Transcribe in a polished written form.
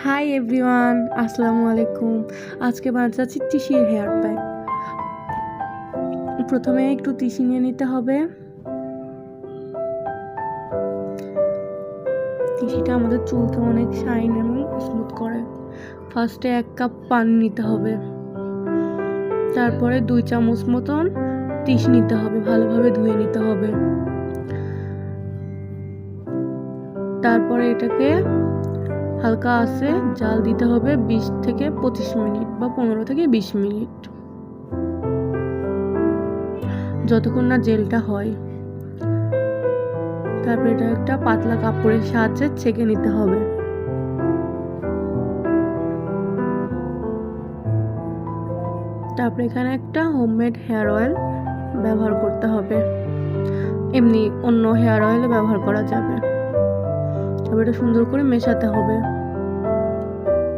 Hi everyone, আসসালামু আলাইকুম। আজকে বানাতে যাচ্ছি তিসির হেয়ার প্যাক। প্রথমে একটু তিসি নিয়ে নিতে হবে। তিসিটা আমাদের চুলকে অনেক শাইন এবং স্মুথ করে। ফার্স্টে 1 কাপ পানি নিতে হবে, তারপরে 2 চামচ মতন তিসি নিতে হবে, ভালোভাবে ধুয়ে নিতে হবে। তারপরে এটাকে হালকা আঁচে জাল দিতে হবে 20 থেকে 25 মিনিট বা 15 থেকে 20 মিনিট, যতক্ষণ না জেলটা হয়। তারপরে এটা একটা পাতলা কাপড়ের সাহায্যে ছেঁকে নিতে হবে। তারপরে এখানে একটা হোমমেড হেয়ার অয়েল ব্যবহার করতে হবে, এমনি অন্য হেয়ার অয়েলও ব্যবহার করা যাবে। তারপরে এটা সুন্দর করে মেশাতে হবে।